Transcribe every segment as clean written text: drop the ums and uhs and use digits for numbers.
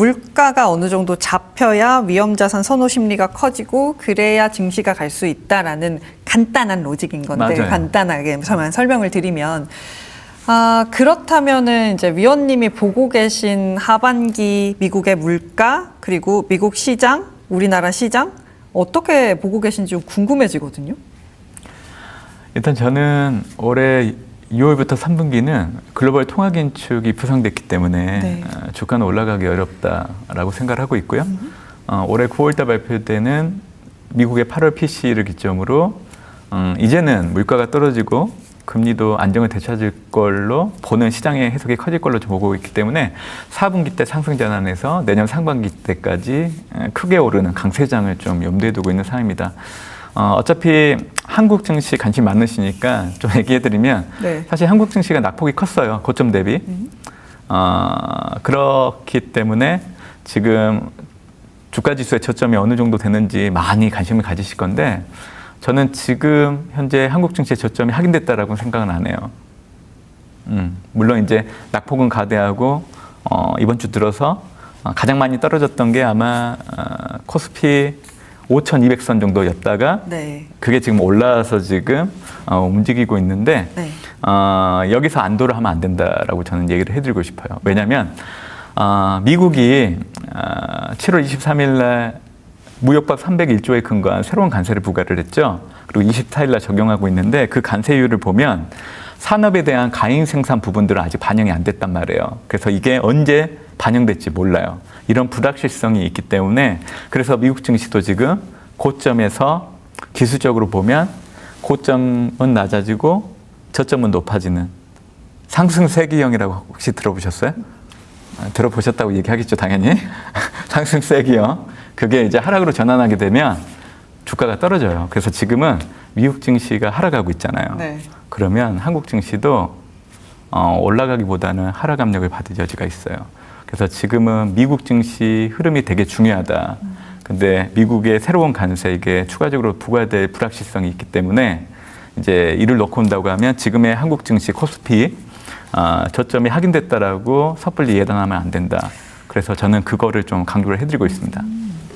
물가가 어느 정도 잡혀야 위험자산 선호 심리가 커지고 그래야 증시가 갈 수 있다라는 간단한 로직인 건데 맞아요. 간단하게 설명을 드리면 그렇다면은 이제 위원님이 보고 계신 하반기 미국의 물가 그리고 미국 시장, 우리나라 시장 어떻게 보고 계신지 좀 궁금해지거든요. 일단 저는 올해 6월부터 3분기는 글로벌 통화 긴축이 부상됐기 때문에 네. 주가는 올라가기 어렵다라고 생각을 하고 있고요. 올해 9월달 발표되는 미국의 8월 PC를 기점으로 이제는 물가가 떨어지고 금리도 안정을 되찾을 걸로 보는 시장의 해석이 커질 걸로 보고 있기 때문에 4분기 때 상승 전환해서 내년 상반기 때까지 크게 오르는 강세장을 좀 염두에 두고 있는 상황입니다. 어차피 한국 증시 관심 많으시니까 좀 얘기해드리면 네. 사실 한국 증시가 낙폭이 컸어요. 고점 대비. 그렇기 때문에 지금 주가 지수의 저점이 어느 정도 되는지 많이 관심을 가지실 건데 저는 지금 현재 한국 증시의 저점이 확인됐다라고 생각은 안 해요. 물론 이제 낙폭은 가대하고 이번 주 들어서 가장 많이 떨어졌던 게 아마 코스피 5,200선 정도였다가 네. 그게 지금 올라와서 지금 움직이고 있는데 네. 여기서 안도를 하면 안 된다라고 저는 얘기를 해드리고 싶어요. 왜냐하면 미국이 7월 23일 날 무역법 301조에 근거한 새로운 관세를 부과를 했죠. 그리고 24일 날 적용하고 있는데 그 관세율을 보면 산업에 대한 가행 생산 부분들은 아직 반영이 안 됐단 말이에요. 그래서 이게 언제 반영될지 몰라요. 이런 불확실성이 있기 때문에 그래서 미국 증시도 지금 고점에서 기술적으로 보면 고점은 낮아지고 저점은 높아지는 상승세기형이라고 혹시 들어보셨어요? 들어보셨다고 얘기하겠죠, 당연히. 상승세기형. 그게 이제 하락으로 전환하게 되면 주가가 떨어져요. 그래서 지금은 미국 증시가 하락하고 있잖아요. 네. 그러면 한국 증시도 올라가기보다는 하락 압력을 받을 여지가 있어요. 그래서 지금은 미국 증시 흐름이 되게 중요하다. 근데 미국의 새로운 관세 이게 추가적으로 부과될 불확실성이 있기 때문에 이제 이를 놓고 온다고 하면 지금의 한국 증시 코스피 저점이 확인됐다라고 섣불리 예단하면 안 된다. 그래서 저는 그거를 좀 강조를 해드리고 있습니다.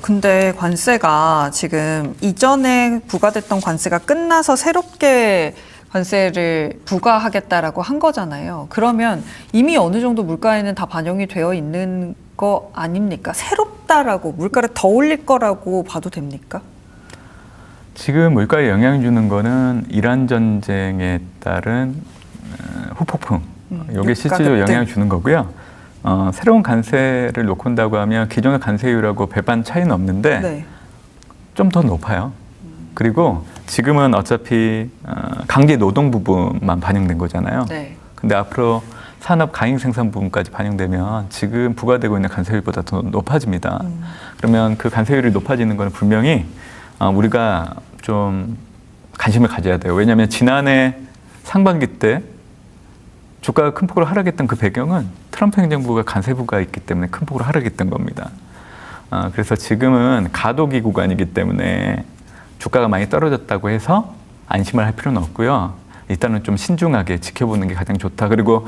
근데 관세가 지금 이전에 부과됐던 관세가 끝나서 새롭게 관세를 부과하겠다라고 한 거잖아요. 그러면 이미 어느 정도 물가에는 다 반영이 되어 있는 거 아닙니까? 새롭다라고 물가를 더 올릴 거라고 봐도 됩니까? 지금 물가에 영향을 주는 거는 이란 전쟁에 따른 후폭풍. 이게 실질적으로 영향을 주는 거고요. 새로운 관세를 놓고 온다고 하면 기존의 관세율하고 배반 차이는 없는데 네. 좀 더 높아요. 그리고 지금은 어차피 강제 노동 부분만 반영된 거잖아요. 네. 근데 앞으로 산업 가행 생산 부분까지 반영되면 지금 부과되고 있는 관세율보다 더 높아집니다. 그러면 그 관세율이 높아지는 것은 분명히 우리가 좀 관심을 가져야 돼요. 왜냐하면 지난해 상반기 때 주가가 큰 폭으로 하락했던 그 배경은 트럼프 행정부가 관세부가 있기 때문에 큰 폭으로 하락했던 겁니다. 그래서 지금은 가도기 구간이기 때문에 주가가 많이 떨어졌다고 해서 안심을 할 필요는 없고요. 일단은 좀 신중하게 지켜보는 게 가장 좋다. 그리고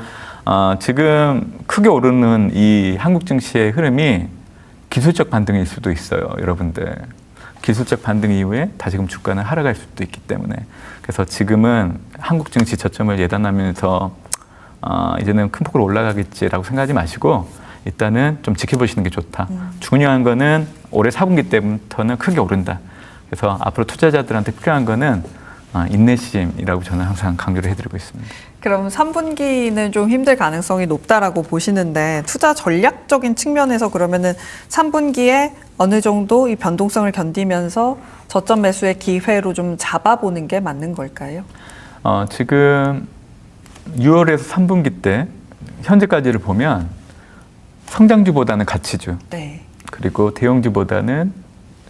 지금 크게 오르는 이 한국 증시의 흐름이 기술적 반등일 수도 있어요, 여러분들. 기술적 반등 이후에 다시금 주가는 하락할 수도 있기 때문에 그래서 지금은 한국 증시 저점을 예단하면서 이제는 큰 폭으로 올라가겠지라고 생각하지 마시고 일단은 좀 지켜보시는 게 좋다. 중요한 거는 올해 4분기 때부터는 크게 오른다. 그래서 앞으로 투자자들한테 필요한 거는 인내심이라고 저는 항상 강조를 해드리고 있습니다. 그럼 3분기는 좀 힘들 가능성이 높다라고 보시는데 투자 전략적인 측면에서 그러면은 3분기에 어느 정도 이 변동성을 견디면서 저점 매수의 기회로 좀 잡아보는 게 맞는 걸까요? 지금 6월에서 3분기 때 현재까지를 보면 성장주보다는 가치주, 네. 그리고 대형주보다는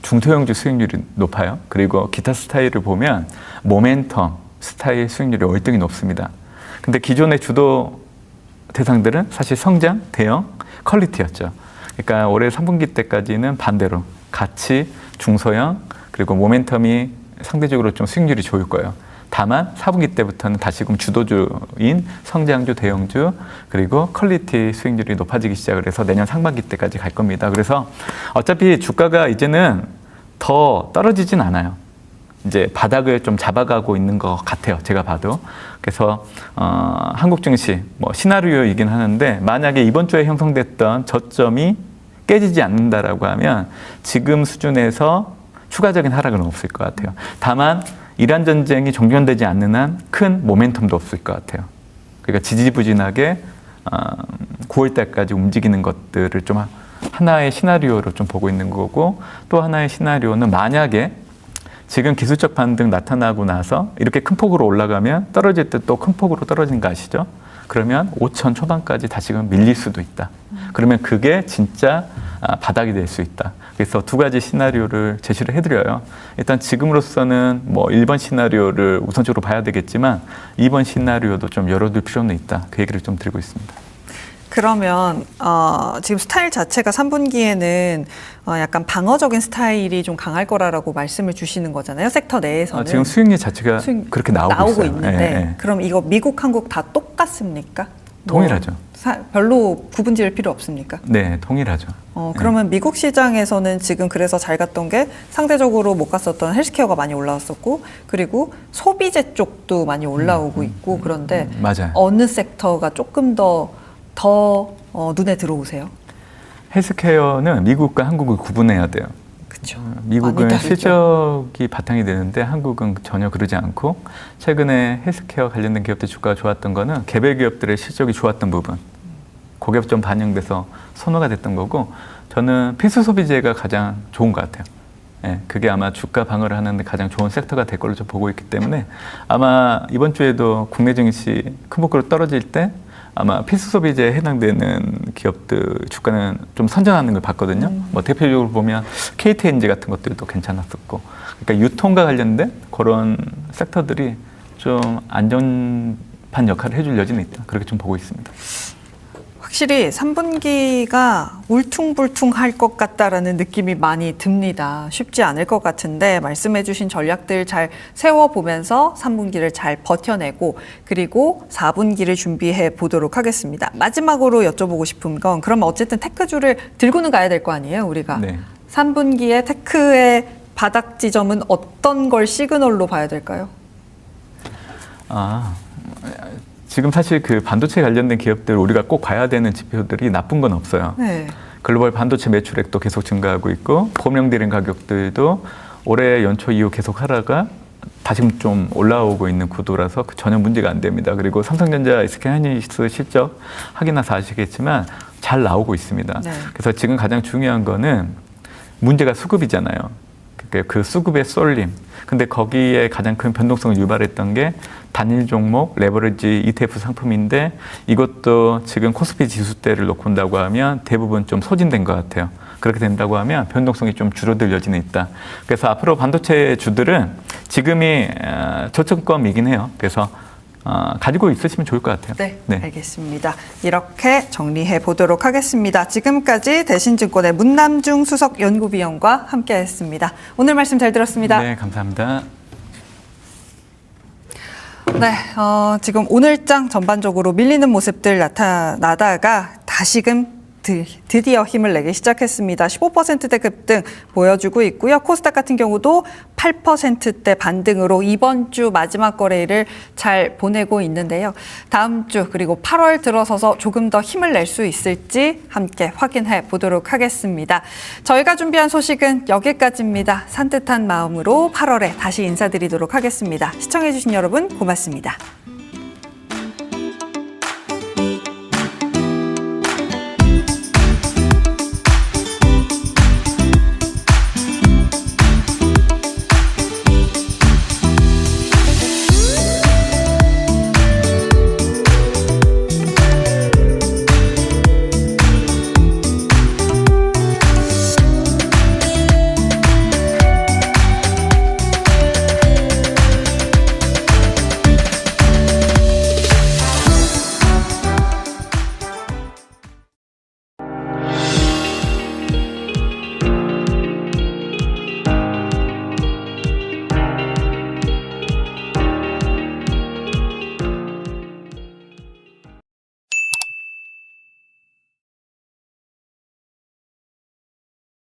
중소형주 수익률이 높아요. 그리고 기타 스타일을 보면 모멘텀 스타일 수익률이 월등히 높습니다. 근데 기존의 주도 대상들은 사실 성장, 대형, 퀄리티였죠. 그러니까 올해 3분기 때까지는 반대로 가치, 중소형, 그리고 모멘텀이 상대적으로 좀 수익률이 좋을 거예요. 다만 4분기 때부터는 다시금 주도주인 성장주, 대형주 그리고 퀄리티 수익률이 높아지기 시작을 해서 내년 상반기 때까지 갈 겁니다. 그래서 어차피 주가가 이제는 더 떨어지진 않아요. 이제 바닥을 좀 잡아가고 있는 것 같아요. 제가 봐도. 그래서 한국 증시 뭐 시나리오이긴 하는데 만약에 이번 주에 형성됐던 저점이 깨지지 않는다라고 하면 지금 수준에서 추가적인 하락은 없을 것 같아요. 다만 이란 전쟁이 종전되지 않는 한 큰 모멘텀도 없을 것 같아요. 그러니까 지지부진하게 9월 달까지 움직이는 것들을 좀 하나의 시나리오로 좀 보고 있는 거고, 또 하나의 시나리오는 만약에 지금 기술적 반등 나타나고 나서 이렇게 큰 폭으로 올라가면 떨어질 때 또 큰 폭으로 떨어지는 거 아시죠? 그러면 5천 초반까지 다시금 밀릴 수도 있다. 그러면 그게 진짜 바닥이 될 수 있다. 그래서 두 가지 시나리오를 제시를 해드려요. 일단 지금으로서는 뭐 1번 시나리오를 우선적으로 봐야 되겠지만 2번 시나리오도 좀 열어둘 필요는 있다. 그 얘기를 좀 드리고 있습니다. 그러면 지금 스타일 자체가 3분기에는 약간 방어적인 스타일이 좀 강할 거라고 말씀을 주시는 거잖아요. 섹터 내에서는. 지금 수익률 자체가 그렇게 나오고 있어요. 있는데 네. 그럼 이거 미국, 한국 다 똑같습니까? 동일하죠. 별로 구분 지을 필요 없습니까? 네, 동일하죠. 그러면 미국 시장에서는 지금 그래서 잘 갔던 게 상대적으로 못 갔었던 헬스케어가 많이 올라왔었고, 그리고 소비재 쪽도 많이 올라오고 있고, 그런데 맞아요. 어느 섹터가 조금 더 눈에 들어오세요? 헬스케어는 미국과 한국을 구분해야 돼요. 그렇죠. 미국은 실적이 바탕이 되는데 한국은 전혀 그러지 않고, 최근에 헬스케어 관련된 기업들 주가가 좋았던 거는 개별 기업들의 실적이 좋았던 부분, 그게 좀 반영돼서 선호가 됐던 거고, 저는 필수 소비재가 가장 좋은 것 같아요. 예, 그게 아마 주가 방어를 하는데 가장 좋은 섹터가 될 걸로 좀 보고 있기 때문에 아마 이번 주에도 국내 증시 큰 폭으로 떨어질 때 아마 필수 소비재에 해당되는 기업들 주가는 좀 선전하는 걸 봤거든요. 뭐 대표적으로 보면 KTNG 같은 것들도 괜찮았었고, 그러니까 유통과 관련된 그런 섹터들이 좀 안전판 역할을 해줄 여지는 있다. 그렇게 좀 보고 있습니다. 확실히 3분기가 울퉁불퉁할 것 같다라는 느낌이 많이 듭니다. 쉽지 않을 것 같은데 말씀해주신 전략들 잘 세워보면서 3분기를 잘 버텨내고, 그리고 4분기를 준비해 보도록 하겠습니다. 마지막으로 여쭤보고 싶은 건, 그러면 어쨌든 테크주를 들고는 가야 될 거 아니에요, 우리가. 네. 3분기에 테크의 바닥 지점은 어떤 걸 시그널로 봐야 될까요? 지금 사실 그 반도체 관련된 기업들 우리가 꼭 봐야 되는 지표들이 나쁜 건 없어요. 네. 글로벌 반도체 매출액도 계속 증가하고 있고, 범용 대량 가격들도 올해 연초 이후 계속 하락가 다시금 좀 올라오고 있는 구도라서 전혀 문제가 안 됩니다. 그리고 삼성전자, SK하이닉스 실적 확인해서 아시겠지만 잘 나오고 있습니다. 네. 그래서 지금 가장 중요한 거는 문제가 수급이잖아요. 그 수급의 쏠림. 근데 거기에 가장 큰 변동성을 유발했던 게 단일 종목 레버리지 ETF 상품인데, 이것도 지금 코스피 지수대를 놓고 온다고 하면 대부분 좀 소진된 것 같아요. 그렇게 된다고 하면 변동성이 좀 줄어들 여지는 있다. 그래서 앞으로 반도체 주들은 지금이 저점권이긴 해요. 그래서 가지고 있으시면 좋을 것 같아요. 네, 알겠습니다. 이렇게 정리해 보도록 하겠습니다. 지금까지 대신증권의 문남중 수석 연구위원과 함께했습니다. 오늘 말씀 잘 들었습니다. 네, 감사합니다. 네, 지금 오늘장 전반적으로 밀리는 모습들 나타나다가 다시금 드디어 힘을 내기 시작했습니다. 15%대 급등 보여주고 있고요. 코스닥 같은 경우도 8%대 반등으로 이번 주 마지막 거래일을 잘 보내고 있는데요. 다음 주 그리고 8월 들어서서 조금 더 힘을 낼 수 있을지 함께 확인해 보도록 하겠습니다. 저희가 준비한 소식은 여기까지입니다. 산뜻한 마음으로 8월에 다시 인사드리도록 하겠습니다. 시청해주신 여러분 고맙습니다.